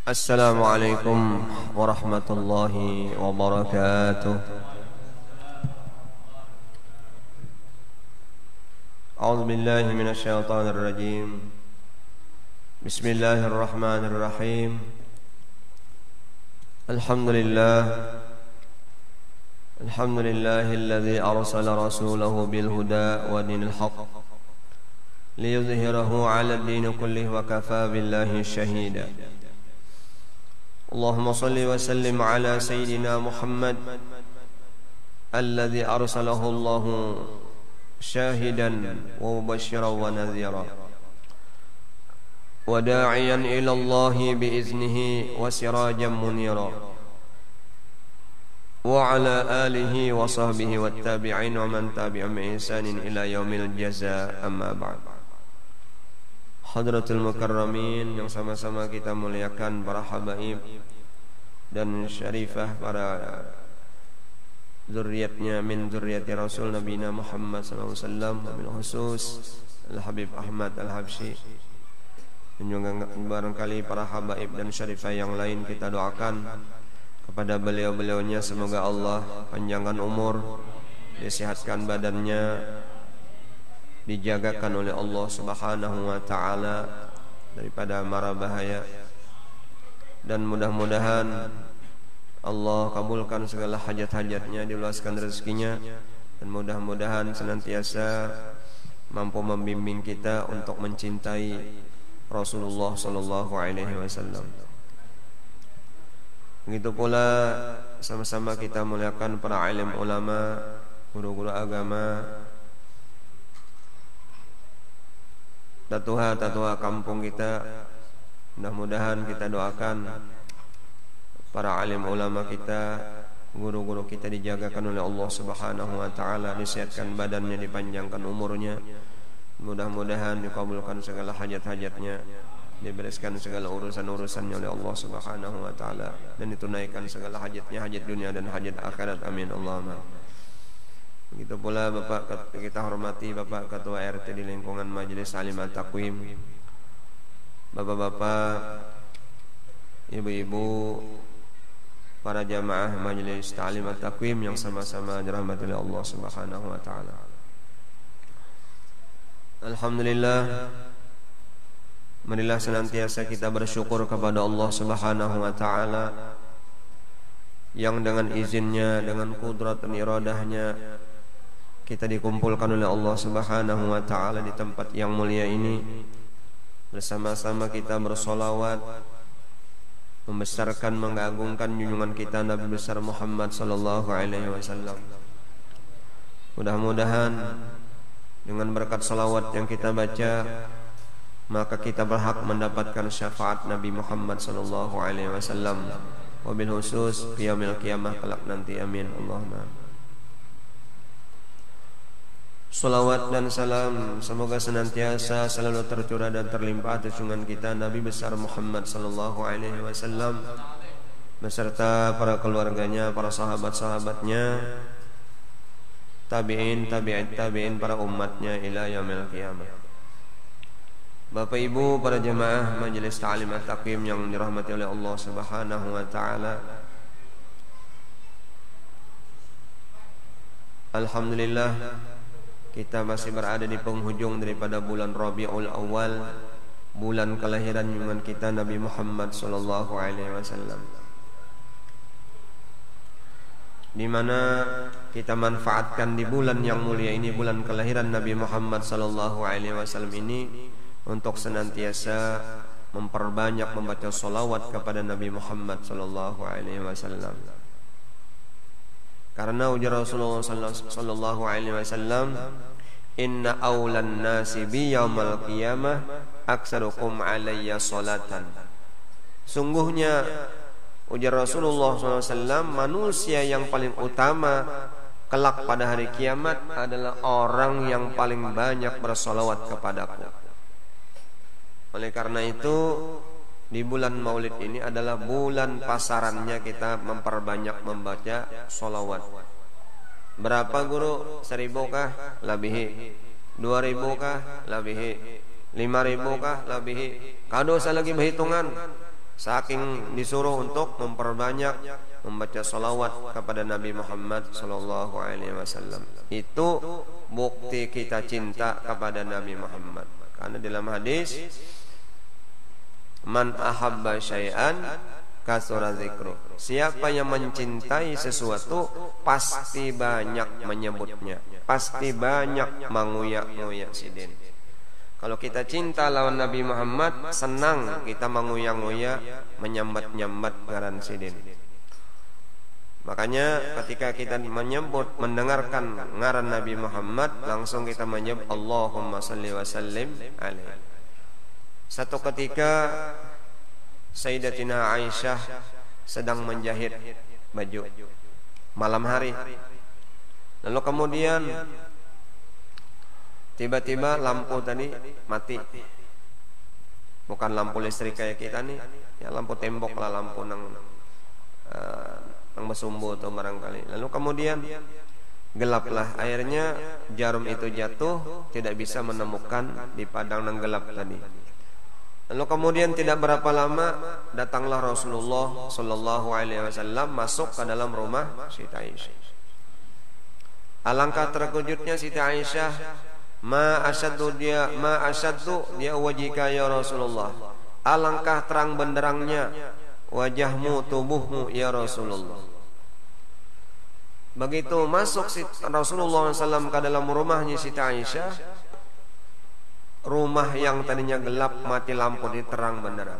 Assalamualaikum warahmatullahi wabarakatuh. A'udzu billahi minasy syaithanir rajim. Bismillahirrahmanirrahim. Alhamdulillahilladzi arsala rasulahu bil huda wa dinil haqq liyudhhirahu 'alad din kullihi wa kafaa billahi shahida. Allahumma salli wa sallim ala sayyidina Muhammad alladzi arsalahu Allahu syahidan wa mubasysyiran wa nadhira wa da'iyan ila Allahi bi iznihi wa sirajan munira wa ala alihi wa sahbihi wat tabi'in wa man tabi'ahum bi ihsanin ila yaumil jazaa, amma ba'd. Hadratul mukarramin yang sama-sama kita muliakan, para habaib dan syarifah, para zuriatnya min zuriati Rasul Nabi Muhammad sallallahu alaihi wasallam, wabil khusus Al-Habib Ahmad Al-Habsyi, dan juga barangkali para habaib dan syarifah yang lain. Kita doakan kepada beliau-beliaunya, semoga Allah panjangkan umur, disehatkan badannya, dijagakan oleh Allah Subhanahu wa taala daripada mara bahaya, dan mudah-mudahan Allah kabulkan segala hajat-hajatnya, diluaskan rezekinya, dan mudah-mudahan senantiasa mampu membimbing kita untuk mencintai Rasulullah sallallahu alaihi wasallam. Begitu pula sama-sama kita muliakan para alim ulama, guru-guru agama, tatua kampung kita. Mudah-mudahan kita doakan para alim ulama kita, guru-guru kita dijagakan oleh Allah Subhanahu wa taala, disehatkan badannya, dipanjangkan umurnya. Mudah-mudahan dikabulkan segala hajat-hajatnya, dibereskan segala urusan-urusannya oleh Allah Subhanahu wa taala, dan ditunaikan segala hajatnya, hajat dunia dan hajat akhirat. Amin Allahumma. Begitu pula Bapak kita hormati Bapak Ketua RT di lingkungan Majelis Ta'lim At-Taqwim, Bapak-bapak, ibu-ibu, para jamaah Majelis Ta'lim At-Taqwim yang sama-sama dirahmati oleh Allah Subhanahu wa taala. Alhamdulillah, marilah senantiasa kita bersyukur kepada Allah Subhanahu wa taala yang dengan izinnya, dengan kudrat dan iradahnya, kita dikumpulkan oleh Allah Subhanahu wa taala di tempat yang mulia ini. Bersama-sama kita bersolawat, membesarkan, mengagungkan junjungan kita Nabi besar Muhammad sallallahu alaihi wasallam. Mudah-mudahan dengan berkat salawat yang kita baca, maka kita berhak mendapatkan syafaat Nabi Muhammad sallallahu alaihi wasallam, wabil khusus yaumil qiyamah kelak nanti. Amin Allahumma. Salawat dan salam semoga senantiasa selalu tercurah dan terlimpah atas junjungan kita Nabi besar Muhammad sallallahu alaihi wasallam beserta para keluarganya, para sahabat-sahabatnya, tabi'in, tabi'it tabi'in, para umatnya ila yaumil qiyamah. Bapak Ibu, para jemaah Majelis Ta'lim At-Taqwim yang dirahmati oleh Allah Subhanahu wa taala, alhamdulillah kita masih berada di penghujung daripada bulan Rabiul Awal, bulan kelahiran junjungan kita Nabi Muhammad sallallahu alaihi wasallam, di mana kita manfaatkan di bulan yang mulia ini, bulan kelahiran Nabi Muhammad sallallahu alaihi wasallam ini, untuk senantiasa memperbanyak membaca salawat kepada Nabi Muhammad sallallahu alaihi wasallam. Karena ujar Rasulullah sallallahu alaihi wasallam, inna awlan nasi bi yaumal qiyamah aksarukum alayya salatan. Sungguhnya ujar Rasulullah sallallahu alaihi wasallam, manusia yang paling utama kelak pada hari kiamat adalah orang yang paling banyak bersolawat kepadaku. Oleh karena itu, di bulan Maulid ini adalah bulan pasarannya kita memperbanyak membaca solawat. Berapa guru? 1000 kah? Labihi. 2000 kah? Labihi. 5000 kah? Labihi. Kado usah lagi berhitungan. Saking disuruh untuk memperbanyak membaca salawat kepada Nabi Muhammad sallallahu alaihi wasallam. Itu bukti kita cinta kepada Nabi Muhammad. Karena dalam hadis, man ahabba syai'an kasura dzikru. Siapa yang mencintai sesuatu pasti banyak menyebutnya, pasti banyak menguyak-nguyak sidin. Kalau kita cinta lawan Nabi Muhammad, senang kita menguyak-nguyak, menyambat-nyambat ngaran sidin. Makanya ketika kita menyebut, mendengarkan ngaran Nabi Muhammad, langsung kita menyebut Allahumma salli wa sallim alaihi. Satu ketika Sayyidatina Aisyah sedang menjahit baju malam hari. Lalu kemudian tiba-tiba lampu tadi mati. Bukan lampu listrik kayak kita nih, ya lampu tembok lah, lampu nang bersumbu atau barangkali. Lalu kemudian gelaplah, akhirnya jarum itu jatuh, tidak bisa menemukan di padang nang gelap tadi. Lalu kemudian tidak berapa lama datanglah Rasulullah sallallahu alaihi wasallam masuk ke dalam rumah Siti Aisyah. Alangkah terkejutnya Siti Aisyah, ma asyaddu dia wajhika ya Rasulullah. Alangkah terang benderangnya wajahmu, tubuhmu ya Rasulullah. Begitu masuk Rasulullah SAW ke dalam rumahnya Siti Aisyah, rumah yang tadinya gelap mati lampu di terang benderang.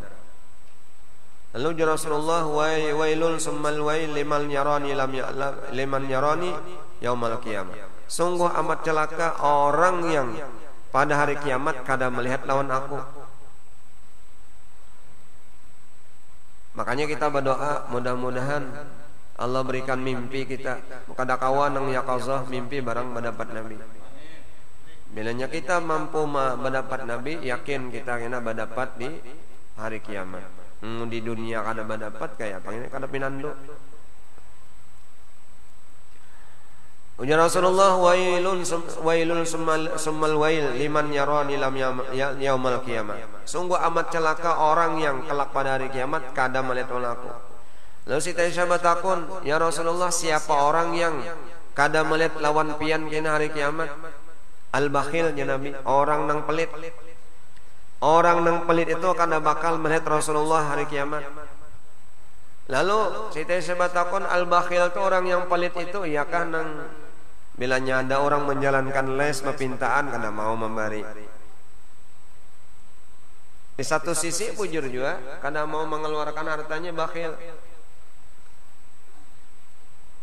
Lalu Rasulullah, wailul summal wail liman yarani yaumal qiyamah. Sungguh amat celaka orang yang pada hari kiamat kada melihat lawan aku. Makanya kita berdoa, mudah-mudahan Allah berikan mimpi kita, kada kawan nang yaqazah mimpi barang mendapat Nabi. Bilanya kita mampu mendapat Nabi, yakin kita kena mendapat di hari kiamat. Di dunia kada mendapat kayak apa ini, kada pinando. Ujar Rasulullah, wailun summal wail liman yarani lam yaumal qiyamah. Sungguh amat celaka orang yang kelak pada hari kiamat kada melihat aku. Lalu Siti Aisyah bertakun, ya Rasulullah, siapa orang yang kada melihat lawan pian kena hari kiamat? Al-bakhil ya Nabi, orang nang pelit. Orang nang pelit itu kada bakal melihat Rasulullah hari kiamat. Lalu Siti Aisyah bertakun, al-bakhil itu orang yang pelit itu, iyakah nang bilanya ada orang menjalankan les perpintaan kada mau memberi. Di satu sisi bujur juga kada mau mengeluarkan hartanya, bakhil.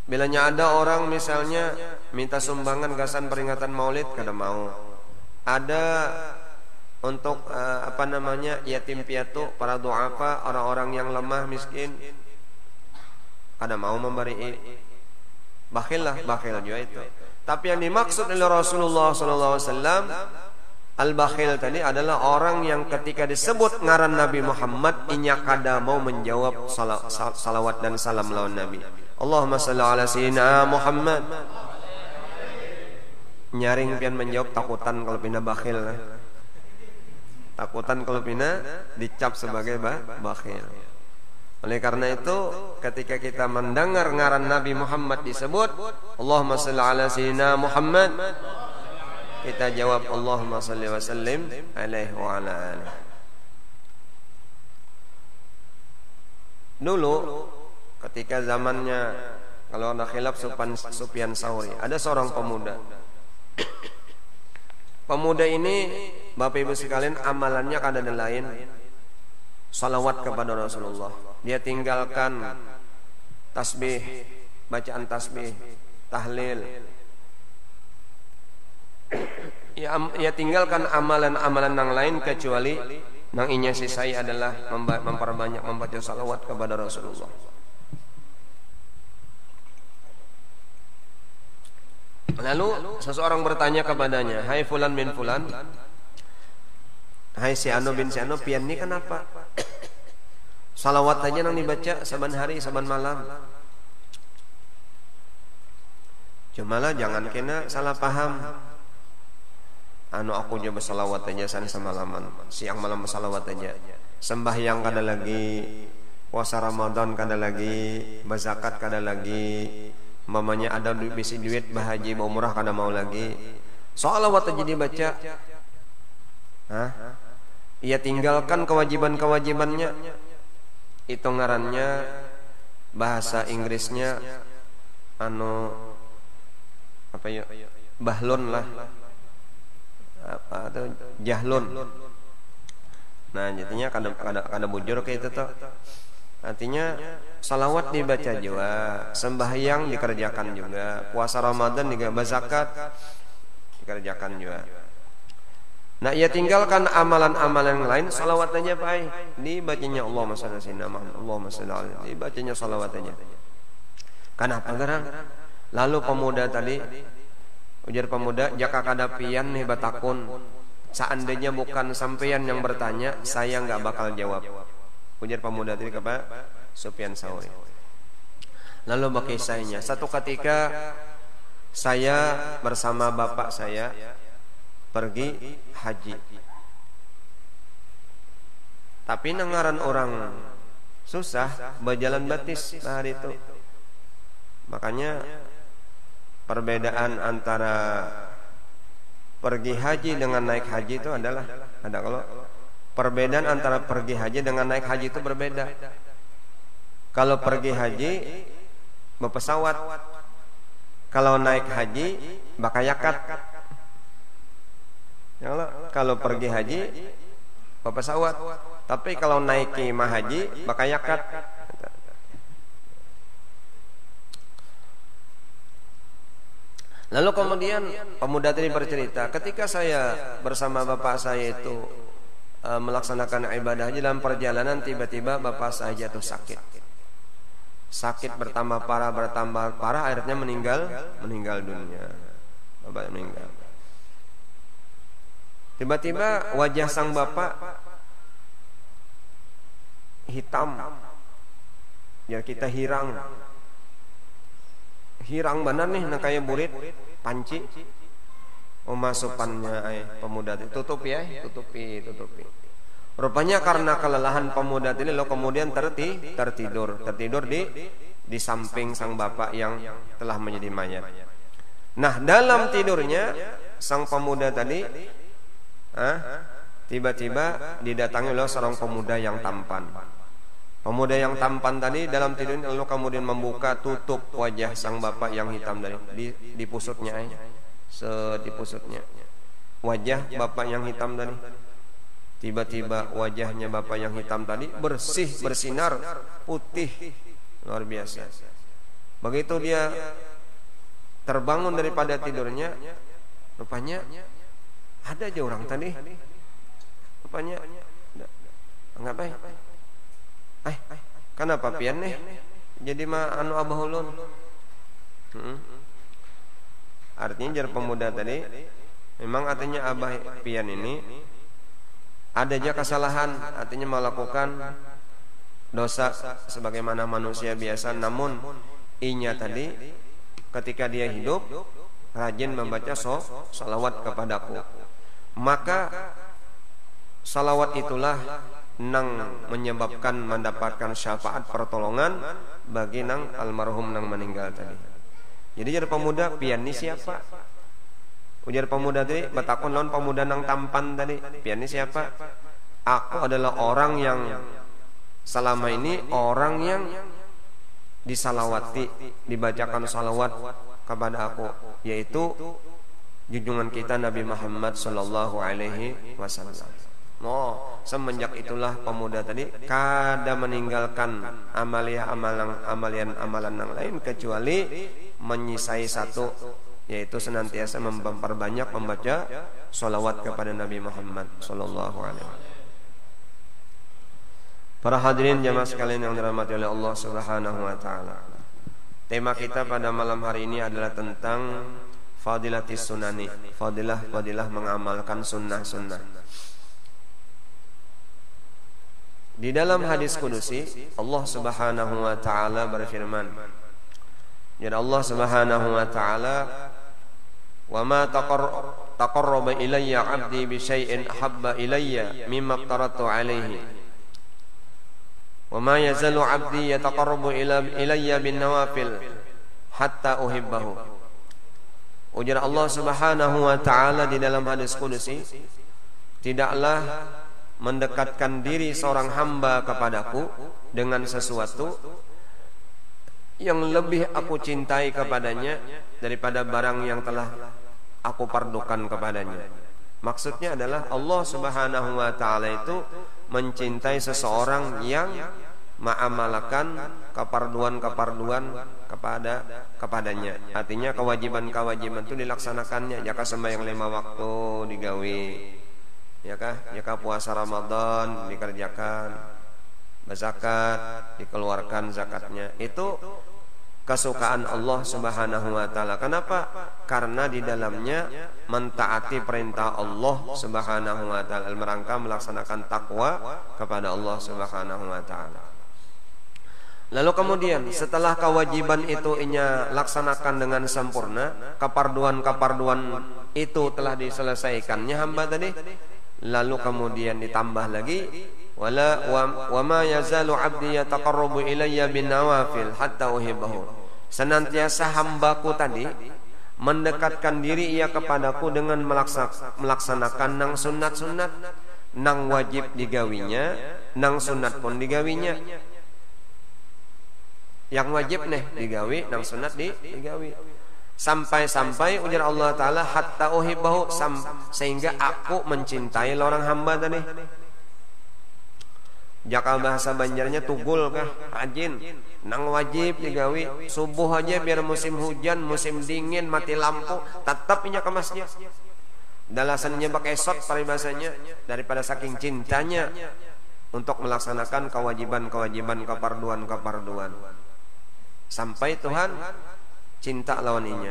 Bilanya ada orang misalnya minta sumbangan gasan peringatan Maulid, kada mau. Ada untuk yatim piatu, para duafa, orang-orang yang lemah miskin, kada mau memberi. Bakhil juga itu. Tapi yang dimaksud oleh Rasulullah SAW, al-bakhil tadi adalah orang yang ketika disebut ngaran Nabi Muhammad, inya kada mau menjawab salawat dan salam lawan Nabi. Allahumma salli ala sayyidina Muhammad. Nyaring pian menjawab, takutan kalau pindah bakhil. Takutan kalau pindah dicap sebagai bakhil. Oleh karena itu, ketika kita mendengar ngaran Nabi Muhammad disebut, Allahumma salli ala sayyidina Muhammad, kita jawab Allahumma salli wa sallim alaihi wa ala alihi. Dulu ketika zamannya, kalau ada khilaf Sufyan Tsauri, ada seorang pemuda. Pemuda ini, Bapak Ibu sekalian, amalannya kada ada lain, salawat kepada Rasulullah. Dia tinggalkan tasbih, bacaan tasbih, tahlil. Ia tinggalkan amalan-amalan yang lain kecuali nang inya sisai adalah memperbanyak membaca salawat kepada Rasulullah. Lalu seseorang bertanya kepadanya, hai fulan bin fulan, hai si Anu bin si Anu, pian ini kenapa? Salawat aja nang dibaca saban hari, saban malam. Cumalah jangan kena salah paham. Anu aku juga bersalawat aja san semalaman, siang malam bersalawat aja. sembahyang kada lagi, puasa Ramadan kada lagi, berzakat kada lagi, mamanya ada bisi duit bahaji umrah kada mau lagi. Sholawat aja dibaca. Ia tinggalkan kewajiban-kewajibannya. Itu ngarannya bahasa Inggrisnya apa ya? Bahlon lah. Apa atau jahlon. Nah, jadinya kada bujur kayak itu tuh. Artinya salawat dibaca juga, sembahyang dikerjakan juga, puasa Ramadan juga, berzakat dikerjakan juga. Nah, ia tinggalkan amalan-amalan yang lain, salawat aja baik. Dibacanya Allahumma shalli ala sayyidina Muhammad, Allahumma shalli ala, dibacanya salawat aja. Kenapa garang? Lalu pemuda tadi, ujar pemuda, jaka kada pian nih batakun. Seandainya bukan sampeyan yang bertanya, saya nggak bakal jawab. Ujar pemuda tadi kepada Sufyan Tsauri. Lalu berkisahnya, satu ketika saya bersama bapak saya pergi haji. Tapi nengaran orang susah berjalan batis hari itu. Makanya perbedaan antara pergi haji dengan naik haji itu adalah ada kalau perbedaan antara pergi haji dengan naik haji itu berbeda. Kalau pergi haji berpesawat, kalau naik haji bakayakat. Kalau pergi haji berpesawat, tapi kalau naik kemah haji bakayakat. Lalu kemudian pemuda tadi bercerita, ketika saya bersama bapak saya itu melaksanakan ibadah haji, dalam perjalanan tiba-tiba bapak saya jatuh sakit. Sakit bertambah parah, akhirnya meninggal dunia. Bapak meninggal. Tiba-tiba wajah sang bapak hitam. Ya kita hirang benar nih, nak kayak burit panci. Masukannya pemuda itu tutupi. Rupanya karena kelelahan pemuda ini lo kemudian tertidur di samping sang bapak yang telah menjadi mayat. Nah, dalam tidurnya sang pemuda tadi tiba-tiba didatangi oleh seorang pemuda yang tampan. Pemuda yang tampan tadi dalam tidurnya lalu kemudian membuka tutup wajah sang bapak yang hitam tadi di pusutnya, di pusutnya wajah bapak yang hitam tadi. Tiba-tiba wajahnya bapak yang hitam tadi bersih, bersinar, putih, luar biasa. Begitu dia terbangun daripada tidurnya, rupanya ada aja orang tadi. Rupanya enggak baik. Kenapa pian nih? Jadi mah abah ulun. Artinya jar pemuda tadi, memang artinya abah pian ini ada aja kesalahan, artinya melakukan dosa sebagaimana manusia biasa. Namun inya tadi ketika dia hidup rajin membaca salawat kepadaku, maka salawat itulah nang menyebabkan mendapatkan syafaat pertolongan bagi nang almarhum nang meninggal tadi. Jadi jadi pemuda pian ni siapa? Ujar pemuda tadi, batakon lawan pemuda nang tampan tadi. Pian ni siapa? Aku adalah orang yang selama ini orang yang disalawati, dibacakan salawat kepada aku, yaitu junjungan kita Nabi Muhammad sallallahu alaihi wasallam. Semenjak itulah pemuda tadi kada meninggalkan amalan yang lain kecuali menyisai satu, yaitu senantiasa memperbanyak membaca salawat kepada Nabi Muhammad sallallahu alaihi wasallam. Para hadirin jamaah sekalian yang dirahmati oleh Allah Subhanahu wa taala. Tema kita pada malam hari ini adalah tentang fadilatis sunani, fadilah mengamalkan sunnah-sunnah. Di dalam hadis kudusi Allah Subhanahu wa taala berfirman, ya Allah Subhanahu wa taala, wa ma taqarraba ilayya 'abdi bi syai'in ahabba ilayya mimma aftaratu alaihi. Wa ma yazalu 'abdi yataqarrabu ilayya bin nawafil hatta uhibbahu. Ujar Allah Subhanahu wa taala di dalam hadis qudsi, tidaklah mendekatkan diri seorang hamba kepadaku dengan sesuatu yang lebih aku cintai kepadanya daripada barang yang telah aku pardukan kepadanya. Maksudnya adalah Allah Subhanahu wa taala itu mencintai seseorang yang mengamalkan keparduan-keparduan kepadanya. Artinya kewajiban-kewajiban itu dilaksanakannya. Jaka sembahyang 5 waktu digawe, jaka puasa Ramadan dikerjakan, berzakat dikeluarkan zakatnya. Itu kesukaan Allah Subhanahu wa taala. Kenapa? Karena di dalamnya mentaati perintah Allah Subhanahu wa taala, merangka melaksanakan takwa kepada Allah Subhanahu wa taala. Lalu kemudian setelah kewajiban itu inya laksanakan dengan sempurna, keparduan-keparduan itu telah diselesaikannya hamba tadi, lalu kemudian ditambah lagi wa ma yazalu 'abdi yataqarrabu ilayya bin nawafil hatta uhibbahu. Senantiasa hambaku tadi mendekatkan diri ia kepadaku dengan melaksanakan nang sunat-sunat, nang wajib digawinya, nang sunat pun digawinya. Yang wajib digawi, nang sunat digawi. Sampai-sampai ujar Allah taala hatta uhibbahu, sehingga aku mencintai orang hamba tadi. Jaka bahasa Banjarnya tugul kah, rajin, nang wajib digawi. Subuh aja biar musim hujan, musim dingin, mati lampu, tetap inya ke masjid. Dalasannya pakai sot paribasanya, daripada saking cintanya untuk melaksanakan kewajiban-kewajiban, keparduan-keparduan. Sampai Tuhan cinta lawan inya.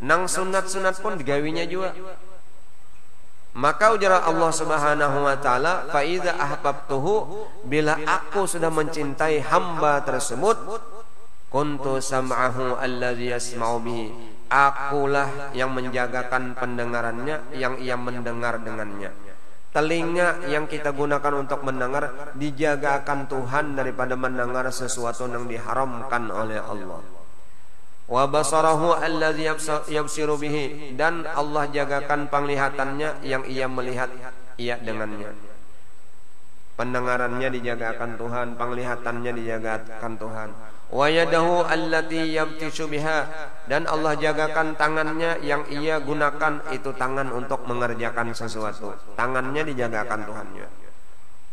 Nang sunat-sunat pun digawinya juga. Maka ujar Allah Subhanahu wa taala, fa idza ahbabtuhu, bila aku sudah mencintai hamba tersebut, kuntu sam'ahu alladzi yasma'u bihi, akulah yang menjagakan pendengarannya yang ia mendengar dengannya. Telinga yang kita gunakan untuk mendengar dijagakan Tuhan daripada mendengar sesuatu yang diharamkan oleh Allah. Wa basarahu alladzi yabsiru bihi, dan Allah jagakan penglihatannya yang ia melihat ia dengannya. Pendengarannya dijagakan Tuhan, penglihatannya dijagakan Tuhan. Wa yadahu allati yabtishu biha, dan Allah jagakan tangannya yang ia gunakan itu tangan untuk mengerjakan sesuatu. Tangannya dijagakan Tuhannya.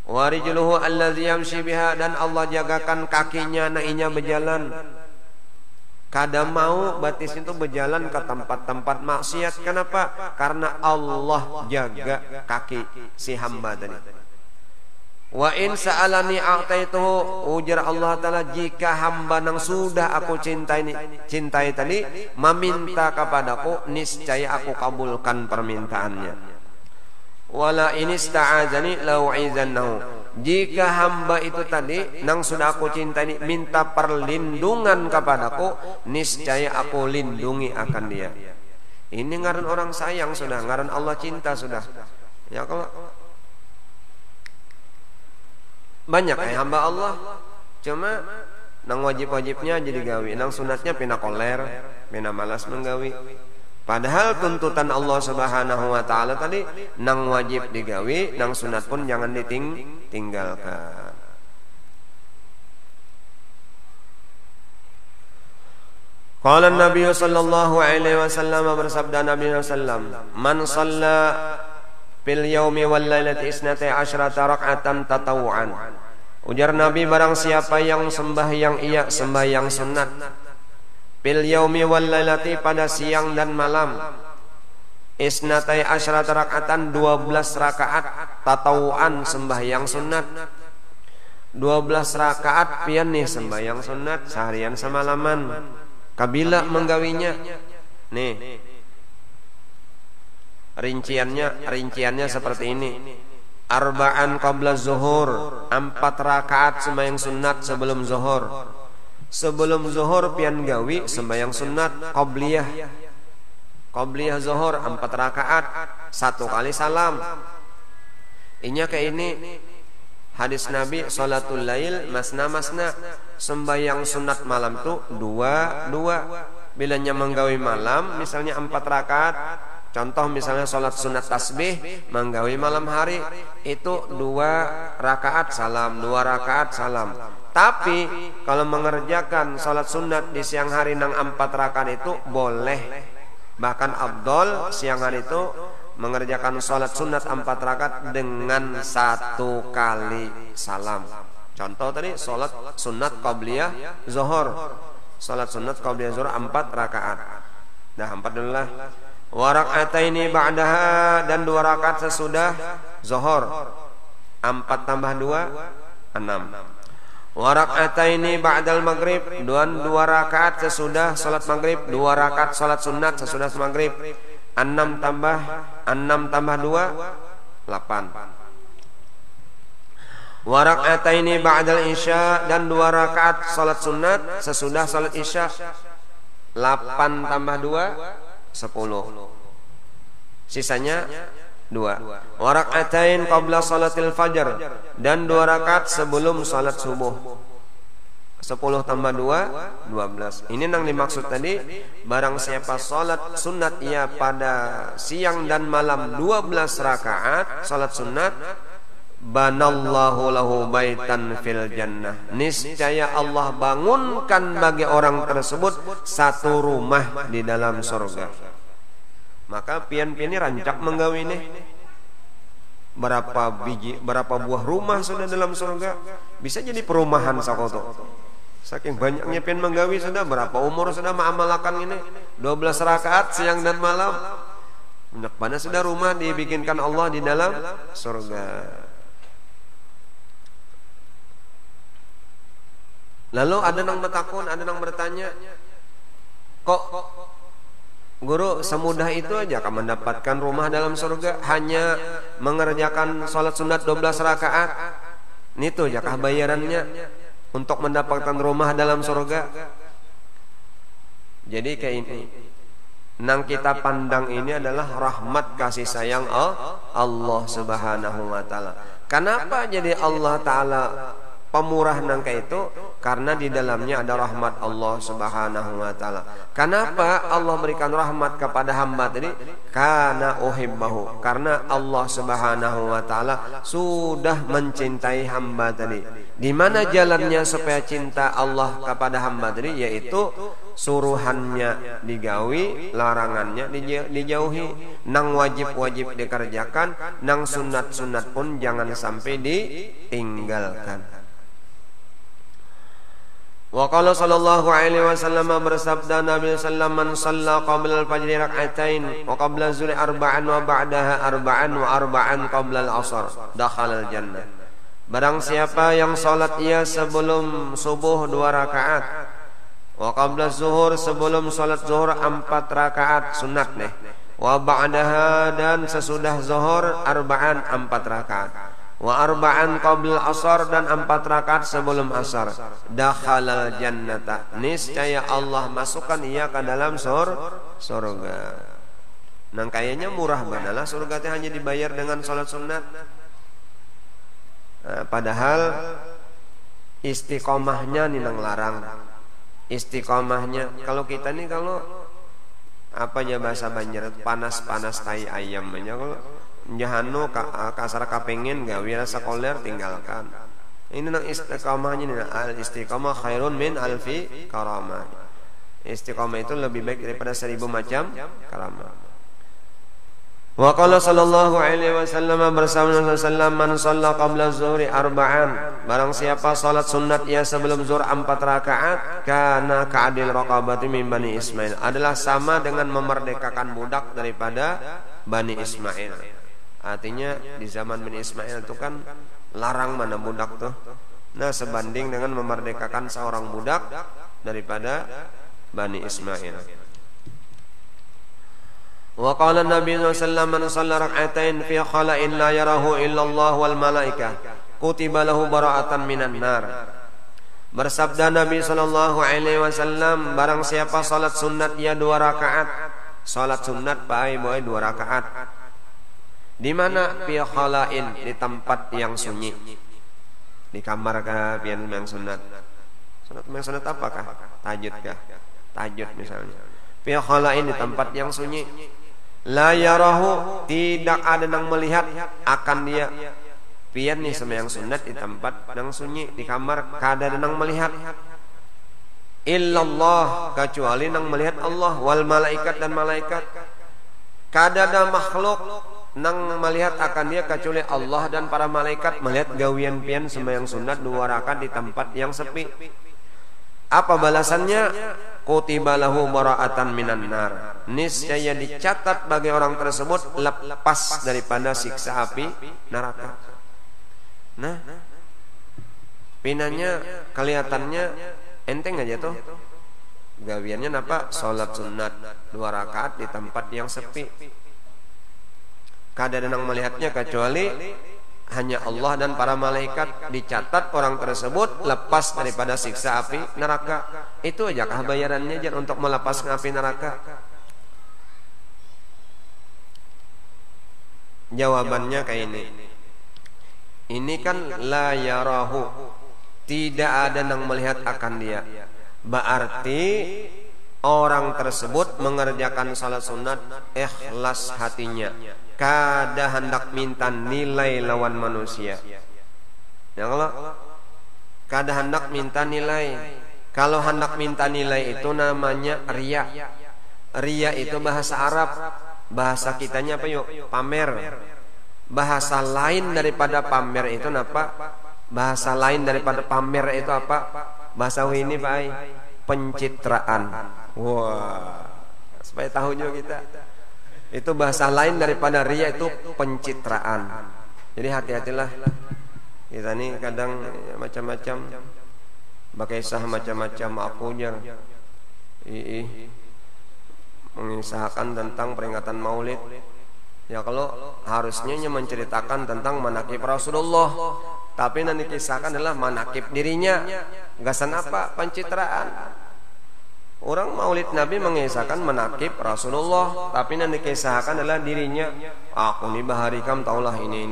Wa rijluhu allazi yamshi biha, dan Allah jagakan kakinya inya berjalan. Kadang mau batis itu berjalan ke tempat-tempat maksiat. Kenapa? Karena Allah jaga kaki si hamba tadi. Wa in sa'alani a'taituhu, ujar Allah taala, jika hamba nang sudah aku cintai tadi meminta kepadaku, niscaya aku kabulkan permintaannya. Wala in ista'azani lau'izannahu, jika hamba itu tadi nang sudah aku cintai minta perlindungan kepadaku, niscaya aku lindungi akan dia. Ini ngaran orang sayang sudah, ngaran Allah cinta sudah. Ya kalau banyak hamba Allah, cuma nang wajib-wajibnya jadi gawi, nang sunatnya pina koler, pina malas menggawi. Padahal tuntutan Allah Subhanahu wa taala tadi nang wajib digawi, nang sunat pun jangan ditinggalkan. Qala Nabi sallallahu alaihi wasallam, bersabda Nabi sallallahu, man shalla fil yaumi wal lailati 12 rak'atan tatawuan. Ujar Nabi, barang siapa yang sembahyang sunat fil yaumi wal lailati, pada siang dan malam, 12 rak'atan 12 rakaat tatawuan, sembahyang sunat. 12 rakaat pian nih sembahyang sunat seharian semalaman. Kabila menggawinya nih, rinciannya seperti ini. Arba'an qabla zuhur, 4 rakaat sembahyang sunat sebelum zuhur. Sebelum zuhur pian gawi sembahyang sunat qabliyah zuhur 4 rakaat, 1 kali salam. Inya kayak ini Hadis Nabi salatul lail masna-masna, sembahyang sunat malam tuh dua. Bilanya menggawi malam misalnya 4 rakaat. Contoh misalnya salat sunat tasbih menggawi malam hari itu 2 rakaat salam, 2 rakaat salam. Tapi kalau mengerjakan salat sunat di siang hari nang 4 rakaat itu boleh. Bahkan afdol siang hari itu mengerjakan salat sunat 4 rakaat dengan 1 kali salam. Contoh tadi salat sunat qabliyah zuhur. Salat sunat qabliyah zuhur 4 rakaat. Dah 4 dulu lah. Wa rak'ataini ba'daha, dan 2 rakaat sesudah zuhur. 4 tambah 2 6. Wa rak'ataini ba'dal maghrib, dan 2 rakaat sesudah salat maghrib, 2 rakaat salat sunat sesudah maghrib. 6 tambah 2 8. Wa rak'ataini ba'dal isya, dan 2 rakaat salat sunat sesudah salat isya. 8 tambah 2 10. Sisanya 2. Wa rak'atain qabla salatil fajr, dan 2 rakaat sebelum salat subuh. 10 tambah 2 12. Ini yang dimaksud tadi, barang siapa salat sunat ia pada siang dan malam 12 rakaat salat sunat, banallahu lahu baitan fil jannah, niscaya Allah bangunkan bagi orang tersebut 1 rumah di dalam surga. Maka pian-pian ini rancak menggawi nih. Berapa buah rumah sudah dalam surga? Bisa jadi perumahan sakoto. Saking banyaknya pian menggawi sudah, berapa umur sudah mengamalkan ini 12 rakaat siang dan malam. Banyak mana sudah rumah dibikinkan Allah di dalam surga. Lalu ada yang bertakun, ada yang bertanya, kok guru semudah itu aja kan mendapatkan rumah dalam surga, hanya mengerjakan salat sunat 12 rakaat? Itu aja kah bayarannya untuk mendapatkan rumah dalam surga? Jadi kayak ini, nang kita pandang ini adalah rahmat kasih sayang Allah Subhanahu wa taala. Kenapa jadi Allah taala pemurah nangka itu? Karena di dalamnya ada rahmat Allah Subhanahu wa taala. Kenapa Allah berikan rahmat kepada hamba tadi? Karena uhibbahu, karena Allah Subhanahu wa taala sudah mencintai hamba tadi. Di mana jalannya supaya cinta Allah kepada hamba tadi? Yaitu suruhannya digawi, larangannya dijauhi, nang wajib-wajib dikerjakan, nang sunat-sunat pun jangan sampai ditinggalkan. Wa qala sallallahu alaihi wasallam, bersabda Nabi sallallahu man shalla qabla al-fajr rak'atain wa qabla az-zuhri arba'an wa ba'daha arba'an wa arba'an qabla al-'asr dakhala al-jannah. Barang siapa yang salat ia sebelum subuh 2 rakaat, wa qabla az-zuhur sebelum salat zuhur 4 rakaat sunat nih, wa ba'daha dan sesudah zuhur arba'an 4 rakaat, wa arba'an qabla asar dan 4 rakaat sebelum asar, dakhalal jannata, niscaya Allah masukkan ia ke dalam surga. Nang kayaknya murah banalah surga teh hanya dibayar dengan salat sunat. Padahal istiqomahnya nih nang larang. Istiqomahnya kalau kita nih, kalau apa aja bahasa Banjar, panas-panas tai ayam aja, kalau jahanu kasar kapengen gawe rasa koler tinggalkan. Ini nang istiqomahnya nih, al istiqomah khairun min alfi karamah. Istiqomah itu lebih baik daripada 1000 macam karamah. Wa qala sallallahu alaihi wasallam, bersabda sallallahu man shalla qabla zuhri arba'an, barang siapa salat sunat ia sebelum zuhur 4 rakaat, kana ka'adil raqabati min bani Ismail, adalah sama dengan memerdekakan budak daripada Bani Ismail. Artinya di zaman Bani Ismail itu kan larang mana budak tuh. Nah, sebanding dengan memerdekakan seorang budak daripada Bani Ismail. Wa qala Nabi sallallahu alaihi wasallam man shalla rak'atain fi khala'in la yarahu illallah wal malaikah kutiba lahu bara'atan minan nar. Bersabda Nabi sallallahu alaihi wasallam, barang siapa salat sunat ia 2 rakaat, salat sunat bae 2 rakaat. Di mana? Fi khala'in, di tempat yang sunyi. di kamar kah pian yang sunat. Sunat apakah? Tahajud kah? Tahajud misalnya. Fi khala'in di tempat yang sunyi. La yarahu, tidak ada yang melihat akan dia. Pian nih sembahyang sunat di tempat yang sunyi, di kamar kada ada yang melihat. Illallah, kecuali yang melihat Allah, wal malaikat dan malaikat. Kada ada makhluk nang melihat akan dia kecuali Allah dan para malaikat melihat gawian pian sembahyang sunat 2 rakaat di tempat yang sepi. Apa balasannya? Kutiba lahu bara'atan minan nar. Niscaya dicatat bagi orang tersebut lepas daripada siksa api neraka. Nah, pinanya kelihatannya enteng aja tuh. Gawiannya apa? Salat sunat 2 rakaat di tempat yang sepi. Kada ada yang melihatnya kecuali hanya Allah dan para malaikat. Dicatat orang tersebut lepas daripada siksa api neraka. Itu aja kah bayarannya untuk melepaskan api neraka? Jawabannya kayak ini. Ini kan la yarahu, tidak ada yang melihat akan dia. Berarti orang tersebut mengerjakan salat sunat ikhlas hatinya, kada hendak minta nilai lawan manusia. Ya kalau kada hendak minta nilai. Kalau hendak minta nilai itu namanya riya. Riya itu bahasa Arab. Bahasa kitanya apa yuk? Pamer. Bahasa lain daripada pamer itu apa? Bahasa lain daripada pamer itu apa? Bahasa ini Pak, pencitraan. Wah, supaya tahu juga kita. Itu bahasa lain daripada riya, itu pencitraan. Jadi hati-hatilah. Kita nih kadang macam-macam, bakisah macam-macam akunya. Mengisahkan tentang peringatan Maulid. Ya kalau harusnya menceritakan tentang manakib Rasulullah, tapi nanti kisahkan adalah manakib dirinya. Gasan apa? Pencitraan. Orang Maulid Nabi mengisahkan manakib Rasulullah, tapi nanti kisahkan adalah dirinya. Aku nih baharikam taulah ini.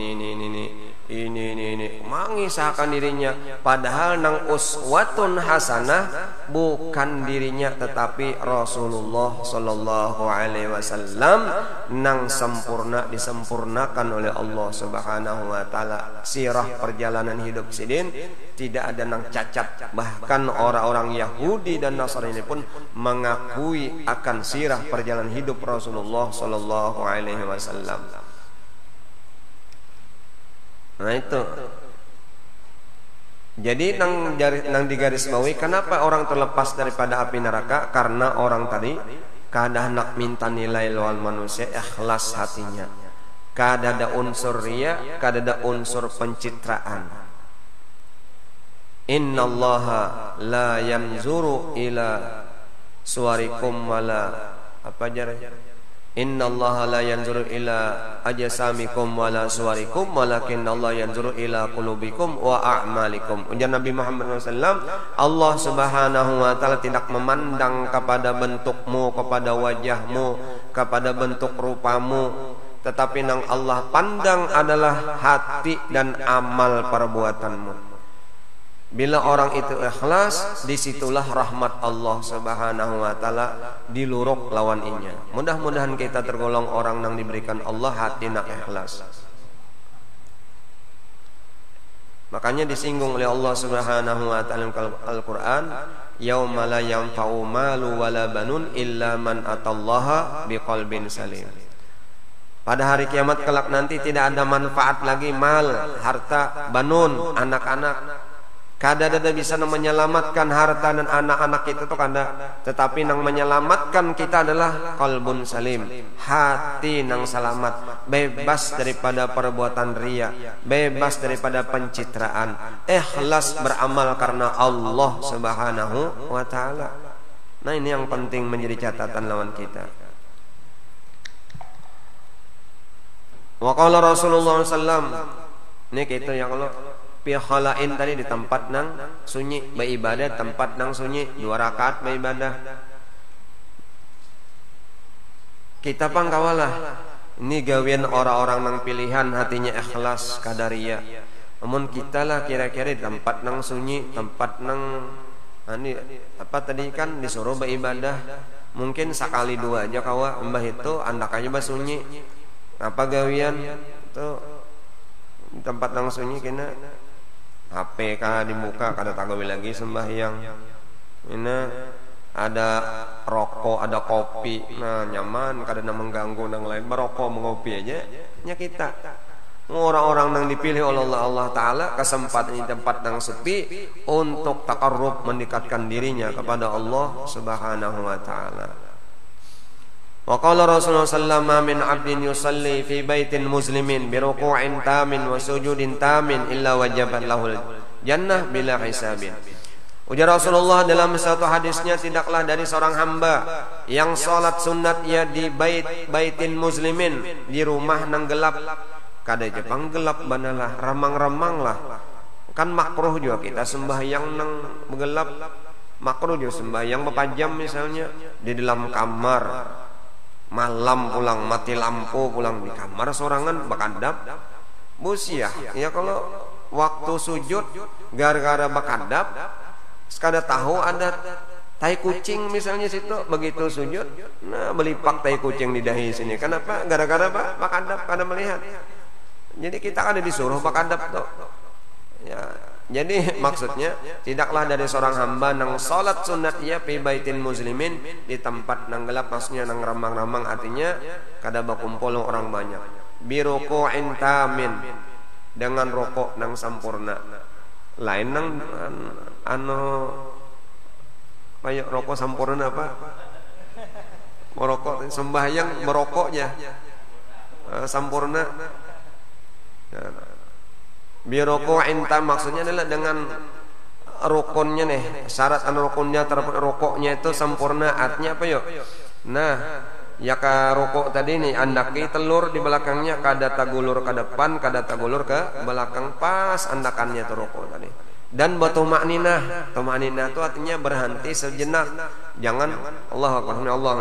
Mengisahkan dirinya. Padahal nang uswatun hasanah bukan dirinya, tetapi Rasulullah sallallahu alaihi wasallam nang sempurna, disempurnakan oleh Allah Subhanahu wa taala. Sirah perjalanan hidup sidin tidak ada nang cacat. Bahkan orang-orang Yahudi dan Nasrani pun mengakui akan sirah perjalanan hidup Rasulullah sallallahu alaihi wasallam. Nah itu. Jadi nang digarisbawahi, kenapa orang terlepas daripada api neraka? Karena orang tadi kada hendak minta nilai lawan manusia, ikhlas hatinya. Kada ada unsur riya, kada ada unsur pencitraan. Innallaha la yanzuru ila suwarikum wala apa jar? Innallaha la yanzuru ila ajsamikum wala suwarikum walakinnallaha yanzuru ila qulubikum wa a'malikum. Ujar Nabi Muhammad SAW, Allah Subhanahu wa taala tidak memandang kepada bentukmu, kepada wajahmu, kepada bentuk rupamu, tetapi yang Allah pandang adalah hati dan amal perbuatanmu. Bila orang itu ikhlas, disitulah rahmat Allah Subhanahu wa taala diluruk lawan inya. Mudah-mudahan kita tergolong orang yang diberikan Allah hati nak ikhlas. Makanya disinggung oleh Allah Subhanahu wa taala dalam Al-Qur'an, yauma la yanfa'u malu wala banun illa man atallaha biqalbin salim. Pada hari kiamat kelak nanti tidak ada manfaat lagi mal, harta, banun, anak-anak. Kada ada bisa menyelamatkan harta dan anak-anak kita tuh kada. Tetapi yang menyelamatkan kita adalah qalbun salim, hati yang selamat, bebas daripada perbuatan riya, bebas daripada pencitraan, ikhlas beramal karena Allah Subhanahu wa taala. Nah ini yang penting menjadi catatan lawan kita. Wa qala Rasulullah SAW, ini kita yang Allah pi khalain tadi di tempat nang sunyi beribadah, tempat nang sunyi 2 rakaat beribadah. Kita pangkawalah ini gawian orang-orang nang pilihan hatinya ikhlas kadariya. Namun kita lah kira-kira di tempat nang sunyi, tempat nang ini apa tadi kan disuruh beribadah, mungkin sekali dua aja kawa mbah itu andak aja bah sunyi. Apa gawian itu tempat nang sunyi kena HP kah dibuka kada tagawi lagi sembahyang. Ini ada rokok, ada kopi, nah nyaman kada mengganggu nang lain, merokok mengopi aja nya kita. Orang-orang yang dipilih oleh Allah Ta'ala kesempatan di tempat yang sepi untuk takarrub, mendekatkan dirinya kepada Allah Subhanahu wa Ta'ala. Wa qala Rasulullah sallallahu alaihi min 'abdin yusalli fi baitin muslimin bi ruku'in tamin wa sujudin tamin illa wajabat lahul jannah bila hisabin. Ujar Rasulullah dalam satu hadisnya, tidaklah dari seorang hamba yang salat sunat ia di baitin muslimin, di rumah nang gelap. Kada Jepang gelap banalah, ramang-ramang lah. Kan makruh juga kita sembahyang nang gelap. Makruh juga sembahyang berpajam misalnya di dalam kamar. Malam pulang mati lampu, pulang di kamar sorangan bakadap. Busiah. Ya kalau waktu sujud gara-gara bakadap, sekada tahu ada tai kucing misalnya situ, begitu sujud, nah belipak tai kucing di dahi sini. Kenapa? Gara-gara bakadap kada melihat. Jadi kita ada disuruh bakadap tuh. Ya, jadi maksudnya tidaklah dari seorang hamba nang salat sunat ia fi baitin muslimin, di tempat nang gelap, maksudnya nang ramang-ramang, artinya kada bakumpul orang banyak. Bi ruku'in tamin, dengan rokok nang sampurna. Lain nang kayak rokok sampurna apa? Merokok sembahyang merokoknya sampurna. Biroko intam maksudnya adalah dengan rukunnya nih, syarat rukunnya terdapat rokoknya itu sempurna, artinya apa yuk? Nah, ya ka rokok tadi nih andaki telur di belakangnya kada tagulur ke depan, kada tagulur ke belakang, pas andakannya tuh rokok tadi. Dan batu makninah itu artinya berhenti sejenak, jangan Allah Akbar, Allah.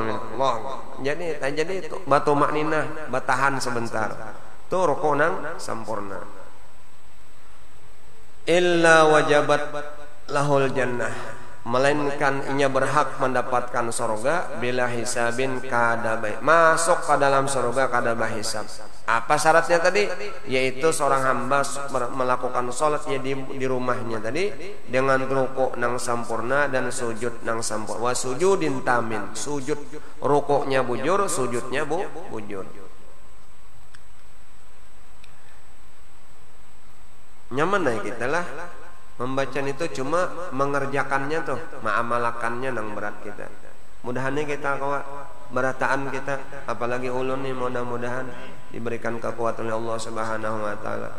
Jadi itu batu makninah, bertahan sebentar. Tuh rokok nang sempurna. Illa wajabat lahul jannah, melainkan inya berhak mendapatkan surga bila hisabin kada baik, masuk ke dalam surga kada hisab. Apa syaratnya tadi? Yaitu seorang hamba melakukan salat ya di rumahnya tadi dengan rukuk nang sempurna dan sujud nang sempurna. Wa sujudin tamin, sujud rukuknya bujur, sujudnya bujur. Nyaman lah kita lah membaca itu, cuma mengerjakannya tuh, mengamalakannya nang berat kita. Mudahannya kita kawa berataan kita, apalagi ulun nih, mudah-mudahan diberikan kekuatan oleh Allah Subhanahu wa Ta'ala.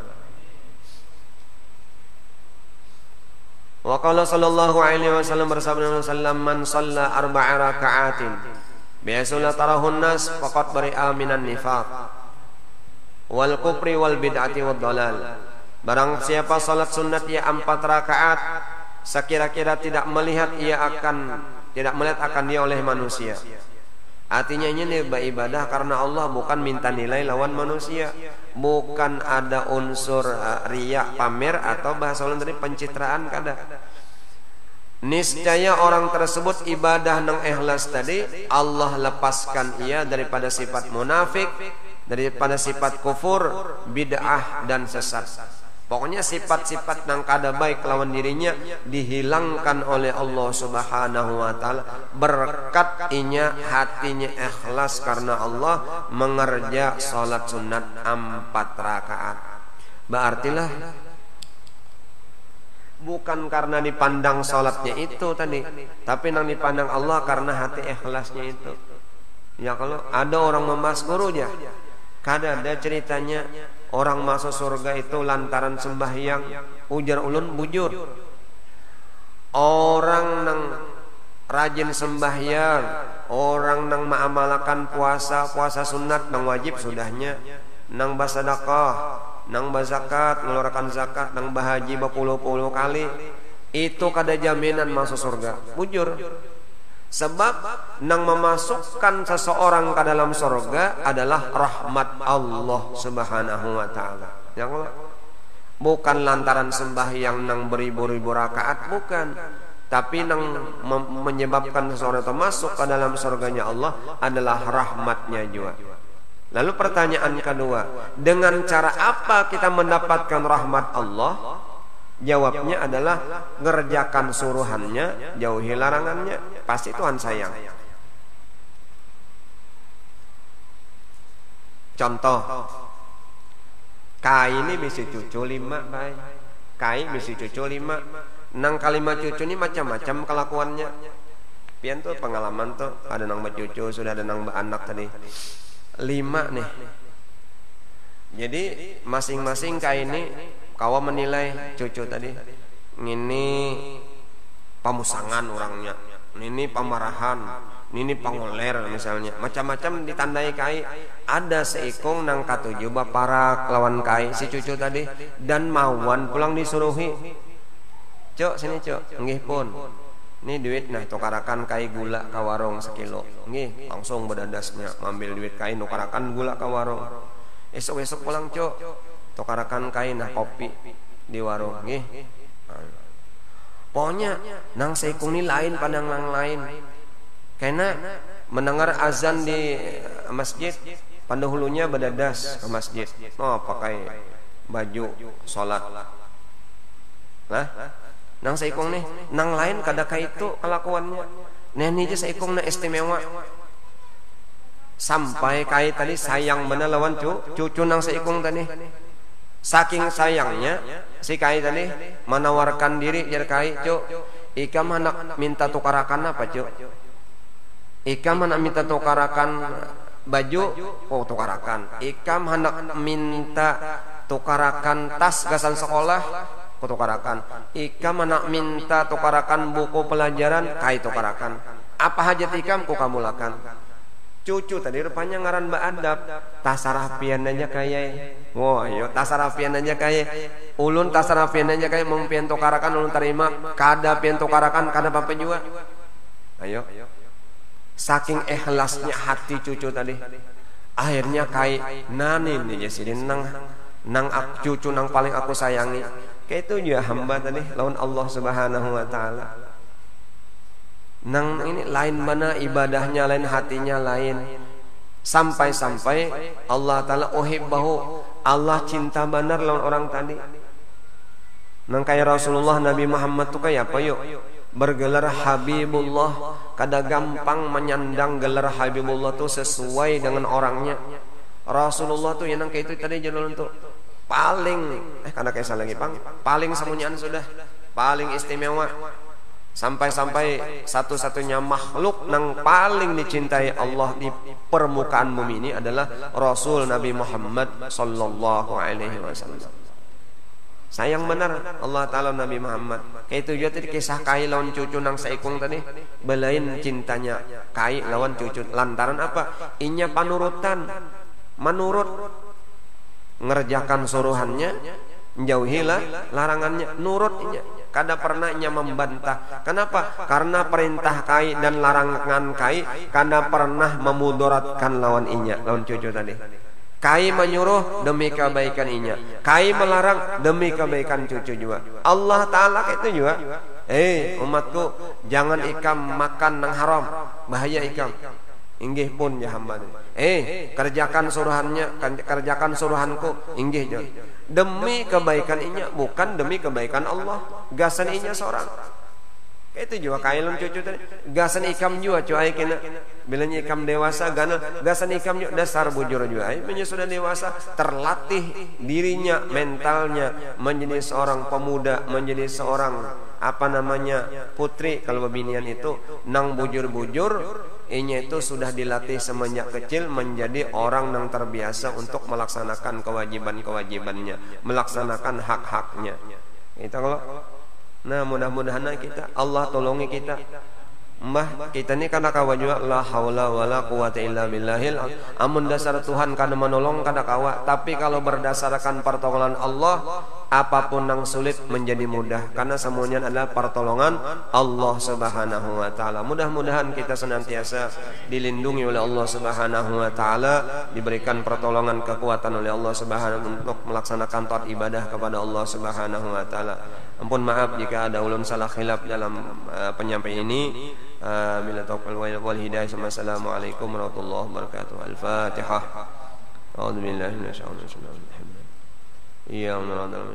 Wa qala sallallahu alaihi wasallam bersabda man shalla arba'a raka'atin bi'asula tarahun nas faqad bari'a minan nifaq wal kufri wal bid'ati wad dalal. Barang siapa salat sunat ia 4 rakaat, sekira-kira tidak melihat akan dia oleh manusia. Artinya ini beribadah karena Allah, bukan minta nilai lawan manusia, bukan ada unsur riya, pamer, atau bahasa ulun tadi pencitraan kada. Niscaya orang tersebut ibadah nang ikhlas tadi, Allah lepaskan ia daripada sifat munafik, daripada sifat kufur, bid'ah dan sesat. Pokoknya sifat-sifat nang kada baik lawan dirinya dihilangkan oleh Allah Subhanahu wa Ta'ala berkat inya hatinya ikhlas karena Allah mengerja salat sunat 4 rakaat. Berartilah bukan karena dipandang salatnya itu tadi, tapi nang dipandang Allah karena hati ikhlasnya itu. Ya kalau ada orang membahas guru aja, kada ada ceritanya orang masuk surga itu lantaran sembahyang, ujar ulun bujur. Orang nang rajin sembahyang, orang nang mengamalkan puasa sunat nang wajib sudahnya, nang bersedekah, nang berzakat, mengeluarkan zakat, nang berhaji berpuluh-puluh kali, itu kada jaminan masuk surga. Bujur. Sebab nang memasukkan seseorang ke dalam surga adalah rahmat Allah Subhanahu wa Ta'ala. Yang Bukan lantaran sembahyang nang beribu-ribu rakaat, bukan. Tapi nang menyebabkan seseorang itu masuk ke dalam surganya Allah adalah rahmatnya juga. Lalu pertanyaan kedua, dengan cara apa kita mendapatkan rahmat Allah? Jawabnya adalah ngerjakan suruhannya, jauhi larangannya. Pasti Tuhan sayang. Contoh, kai ini bisa cucu 5, baik. Kai bisa cucu 5. Nang kalimat cucu ini macam-macam kelakuannya. Pian tuh pengalaman tuh, ada nang bercucu, sudah ada nang beranak tadi. 5 nih. Jadi masing-masing kai ini kawa menilai cucu tadi. Ini pamusangan orangnya, ini pamarahan, ini pangoler misalnya. Macam-macam ditandai kai. Ada seikung nang katuju para lawan kai si cucu tadi dan mawan pulang disuruhi. Cok sini cok, nggih pun. Ini duit nah tukarakan kai gula ka warung 1 kilo. Nggih, langsung bedadasnya ngambil duit kai tukarakan gula ka warung. Esok-esok pulang cok, tukarakan kai nah kopi di warung. Nggih. Pokoknya nang seikung ini lain pandang nang lain. Karena mendengar azan di masjid, pandahulunya bedadas ke masjid. Oh, pakai baju salat. Nah, nang seikung nih, nang lain kada kayak itu kelakuannya. Nah, ini aja seikung na istimewa. Sampai kayak tadi sayang bener lawan cucu nang seikung tadi. Saking sayangnya si kai tadi menawarkan diri jar kai, "Cuk, ika mana minta tukarakan apa, Cuk? Ika mana minta tukarakan baju, oh tukarakan. Ika mana minta tukarakan tas gasan sekolah, ku tukarakan. Ika mana minta tukarakan buku pelajaran, kai tukarakan. Apa hajat ikam ku kamulakan." Cucu tadi rupanya ngaran baadab, tasarapian aja kayak. Wah, yo tasarapian aja kayak. Ulun tasarapian aja kayak mempian tukarakan ulun terima, kada pian tukarakan kada apa juga. Ayo. Saking ikhlasnya hati cucu tadi. Akhirnya kayak nani nih jadi nang cucu nang paling aku sayangi. Kayak itu juga hamba tadi lawan Allah Subhanahu wa taala. Nang ini lain mana ibadahnya, lain hatinya lain. Sampai-sampai Allah taala uhibbahu, Allah cinta benar lawan orang tadi. Nang kayak Rasulullah Nabi Muhammad tuh kayak apa yuk? Bergelar Habibullah, kada gampang menyandang gelar Habibullah tuh sesuai dengan orangnya. Rasulullah tuh yang kayak itu tadi jalan tuh paling kada kayak salah lagi paling semuanyaan sudah paling istimewa. Sampai-sampai satu-satunya makhluk nang paling dicintai Allah di permukaan bumi ini adalah Rasul Nabi Muhammad sallallahu alaihi wasallam. Sayang benar Allah taala Nabi Muhammad. Kayak itu juga tadi kisah kai lawan cucu nang seikung tadi, belain cintanya kai lawan cucu lantaran apa? Inya panurutan, menurut ngerjakan suruhannya, menjauhilah larangannya, nurut inya. Kada pernah inya membantah. Kenapa? Karena perintah kai dan larangan kai kada pernah memudaratkan lawan inya, lawan cucu tadi. Kai menyuruh demi kebaikan inya, kai melarang demi kebaikan cucu juga. Allah taala kayak itu juga. Umatku, jangan ikam makan nang haram, bahaya ikam. Inggih pun ya hamba. Kerjakan suruhannya, kerjakan suruhanku, inggih jo. Demi kebaikan inya, bukan demi kebaikan Allah. Gasan inya seorang. Kayak itu juga kailun cucu tadi. Gasan ikam juga cuai kena. Bila ikam dewasa gana, gasan ikam juga dasar bujur juga. Bila sudah dewasa, terlatih dirinya, mentalnya menjadi seorang pemuda, menjadi seorang putri kalau bebinian itu nang bujur-bujur. Inya itu sudah dilatih semenjak kecil menjadi orang yang terbiasa untuk melaksanakan kewajiban-kewajibannya, melaksanakan hak-haknya. Kita kalau, nah mudah-mudahan kita Allah tolongi kita. Mbah kita ni kada kawa juga la haula wala quwata illa billahil. Amun dasar Tuhan kada menolong kada kawa, tapi kalau berdasarkan pertolongan Allah apapun yang sulit menjadi mudah, karena semuanya adalah pertolongan Allah Subhanahu wa taala. Mudah-mudahan kita senantiasa dilindungi oleh Allah Subhanahu wa taala, diberikan pertolongan kekuatan oleh Allah Subhanahu untuk melaksanakan taat ibadah kepada Allah Subhanahu wa taala. Ampun maaf jika ada ulun salah khilaf dalam penyampaian ini. Bila taufiq wal hidayah. Assalamualaikum warahmatullahi wabarakatuh. Al-Fatihah. A'udzu billahi minasyaitonir rajim. Iya, menurut dalam